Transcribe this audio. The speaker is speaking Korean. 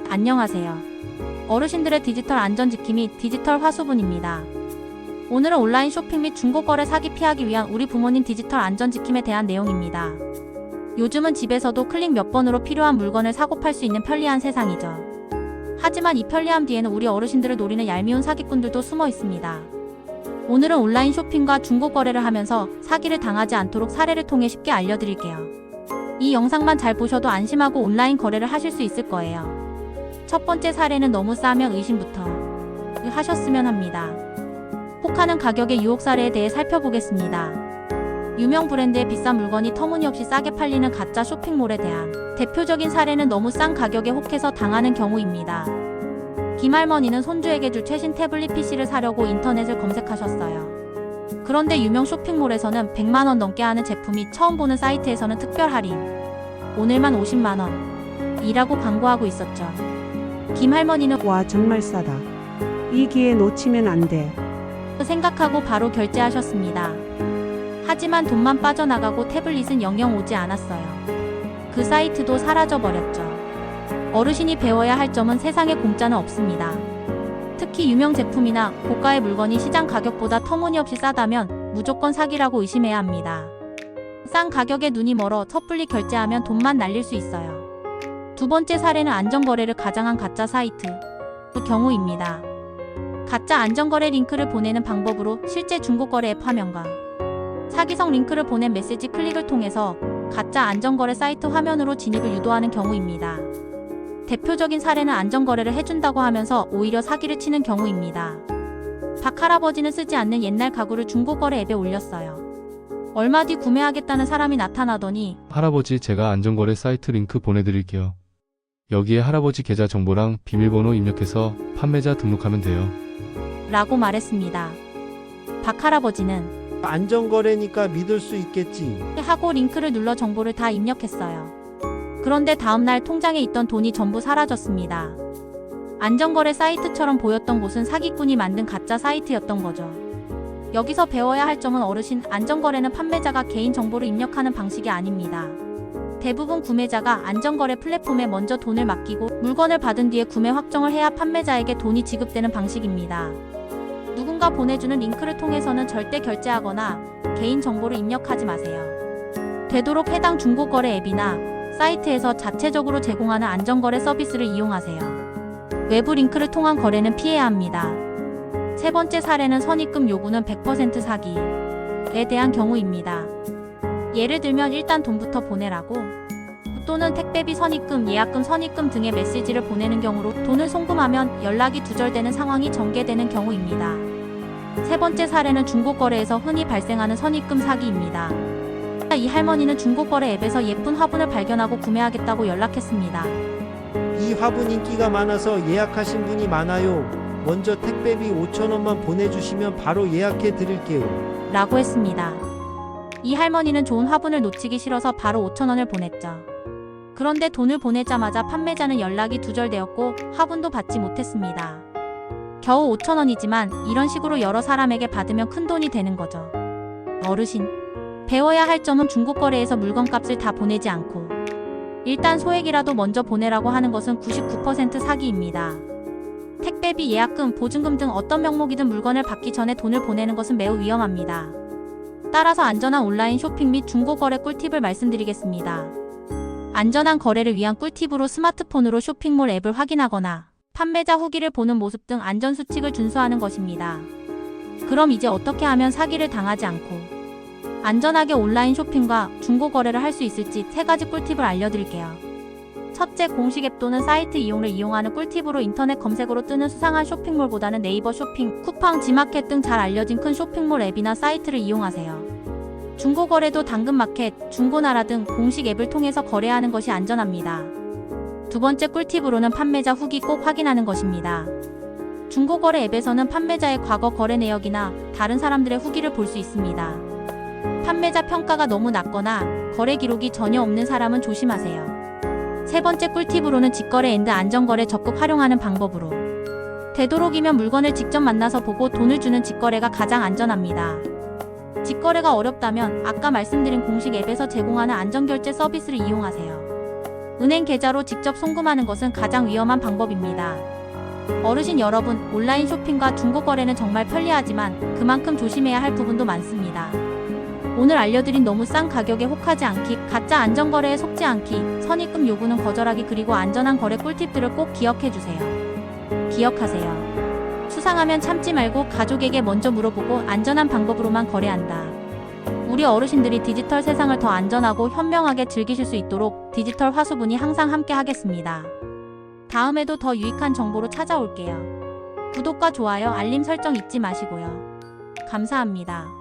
안녕하세요. 어르신들의 디지털 안전지킴이 디지털 화수분입니다. 오늘은 온라인 쇼핑 및 중고거래 사기 피하기 위한 우리 부모님 디지털 안전지킴에 대한 내용입니다. 요즘은 집에서도 클릭 몇 번으로 필요한 물건을 사고 팔 수 있는 편리한 세상이죠. 하지만 이 편리함 뒤에는 우리 어르신들을 노리는 얄미운 사기꾼들도 숨어 있습니다. 오늘은 온라인 쇼핑과 중고거래를 하면서 사기를 당하지 않도록 사례를 통해 쉽게 알려드릴게요. 이 영상만 잘 보셔도 안심하고 온라인 거래를 하실 수 있을 거예요. 첫 번째 사례는 너무 싸면 의심부터 하셨으면 합니다. 혹하는 가격의 유혹 사례에 대해 살펴보겠습니다. 유명 브랜드의 비싼 물건이 터무니없이 싸게 팔리는 가짜 쇼핑몰에 대한 대표적인 사례는 너무 싼 가격에 혹해서 당하는 경우입니다. 김할머니는 손주에게 줄 최신 태블릿 PC를 사려고 인터넷을 검색하셨어요. 그런데 유명 쇼핑몰에서는 100만원 넘게 하는 제품이 처음 보는 사이트에서는 특별 할인, 오늘만 50만원 이라고 광고하고 있었죠. 김할머니는 와, 정말 싸다. 이 기회 놓치면 안 돼. 생각하고 바로 결제하셨습니다. 하지만 돈만 빠져나가고 태블릿은 영영 오지 않았어요. 그 사이트도 사라져버렸죠. 어르신이 배워야 할 점은 세상에 공짜는 없습니다. 특히 유명 제품이나 고가의 물건이 시장 가격보다 터무니없이 싸다면 무조건 사기라고 의심해야 합니다. 싼 가격에 눈이 멀어 섣불리 결제하면 돈만 날릴 수 있어요. 두 번째 사례는 안전거래를 가장한 가짜 사이트 그 경우입니다. 가짜 안전거래 링크를 보내는 방법으로 실제 중고거래 앱 화면과 사기성 링크를 보낸 메시지 클릭을 통해서 가짜 안전거래 사이트 화면으로 진입을 유도하는 경우입니다. 대표적인 사례는 안전거래를 해준다고 하면서 오히려 사기를 치는 경우입니다. 박할아버지는 쓰지 않는 옛날 가구를 중고거래 앱에 올렸어요. 얼마 뒤 구매하겠다는 사람이 나타나더니 할아버지, 제가 안전거래 사이트 링크 보내드릴게요. 여기에 할아버지 계좌 정보랑 비밀번호 입력해서 판매자 등록하면 돼요. 라고 말했습니다. 박할아버지는 안전거래니까 믿을 수 있겠지 하고 링크를 눌러 정보를 다 입력했어요. 그런데 다음날 통장에 있던 돈이 전부 사라졌습니다. 안전거래 사이트처럼 보였던 곳은 사기꾼이 만든 가짜 사이트였던 거죠. 여기서 배워야 할 점은 어르신, 안전거래는 판매자가 개인 정보를 입력하는 방식이 아닙니다. 대부분 구매자가 안전거래 플랫폼에 먼저 돈을 맡기고 물건을 받은 뒤에 구매 확정을 해야 판매자에게 돈이 지급되는 방식입니다. 누군가 보내주는 링크를 통해서는 절대 결제하거나 개인 정보를 입력하지 마세요. 되도록 해당 중고거래 앱이나 사이트에서 자체적으로 제공하는 안전거래 서비스를 이용하세요. 외부 링크를 통한 거래는 피해야 합니다. 세 번째 사례는 선입금 요구는 100% 사기에 대한 경우입니다. 예를 들면 일단 돈부터 보내라고 또는 택배비 선입금, 예약금, 선입금 등의 메시지를 보내는 경우로 돈을 송금하면 연락이 두절되는 상황이 전개되는 경우입니다. 세 번째 사례는 중고거래에서 흔히 발생하는 선입금 사기입니다. 이 할머니는 중고거래 앱에서 예쁜 화분을 발견하고 구매하겠다고 연락했습니다. 이 화분 인기가 많아서 예약하신 분이 많아요. 먼저 택배비 5,000원만 보내주시면 바로 예약해 드릴게요 라고 했습니다. 이 할머니는 좋은 화분을 놓치기 싫어서 바로 5,000원을 보냈죠. 그런데 돈을 보내자마자 판매자는 연락이 두절되었고 화분도 받지 못했습니다. 겨우 5,000원이지만 이런 식으로 여러 사람에게 받으면 큰돈이 되는 거죠. 어르신, 배워야 할 점은 중고거래에서 물건값을 다 보내지 않고 일단 소액이라도 먼저 보내라고 하는 것은 99% 사기입니다. 택배비, 예약금, 보증금 등 어떤 명목이든 물건을 받기 전에 돈을 보내는 것은 매우 위험합니다. 따라서 안전한 온라인 쇼핑 및 중고거래 꿀팁을 말씀드리겠습니다. 안전한 거래를 위한 꿀팁으로 스마트폰으로 쇼핑몰 앱을 확인하거나 판매자 후기를 보는 모습 등 안전수칙을 준수하는 것입니다. 그럼 이제 어떻게 하면 사기를 당하지 않고 안전하게 온라인 쇼핑과 중고거래를 할 수 있을지 3가지 꿀팁을 알려드릴게요. 첫째, 공식 앱 또는 사이트 이용을 이용하는 꿀팁으로 인터넷 검색으로 뜨는 수상한 쇼핑몰보다는 네이버 쇼핑, 쿠팡, 지마켓 등 잘 알려진 큰 쇼핑몰 앱이나 사이트를 이용하세요. 중고거래도 당근마켓, 중고나라 등 공식 앱을 통해서 거래하는 것이 안전합니다. 두 번째 꿀팁으로는 판매자 후기 꼭 확인하는 것입니다. 중고거래 앱에서는 판매자의 과거 거래 내역이나 다른 사람들의 후기를 볼 수 있습니다. 판매자 평가가 너무 낮거나 거래 기록이 전혀 없는 사람은 조심하세요. 세 번째 꿀팁으로는 직거래 앤드 안전거래 적극 활용하는 방법으로 되도록이면 물건을 직접 만나서 보고 돈을 주는 직거래가 가장 안전합니다. 직거래가 어렵다면 아까 말씀드린 공식 앱에서 제공하는 안전결제 서비스를 이용하세요. 은행 계좌로 직접 송금하는 것은 가장 위험한 방법입니다. 어르신 여러분, 온라인 쇼핑과 중고 거래는 정말 편리하지만 그만큼 조심해야 할 부분도 많습니다. 오늘 알려드린 너무 싼 가격에 혹하지 않기, 가짜 안전거래에 속지 않기, 선입금 요구는 거절하기, 그리고 안전한 거래 꿀팁들을 꼭 기억해주세요. 기억하세요. 수상하면 참지 말고 가족에게 먼저 물어보고 안전한 방법으로만 거래한다. 우리 어르신들이 디지털 세상을 더 안전하고 현명하게 즐기실 수 있도록 디지털 화수분이 항상 함께 하겠습니다. 다음에도 더 유익한 정보로 찾아올게요. 구독과 좋아요, 알림 설정 잊지 마시고요. 감사합니다.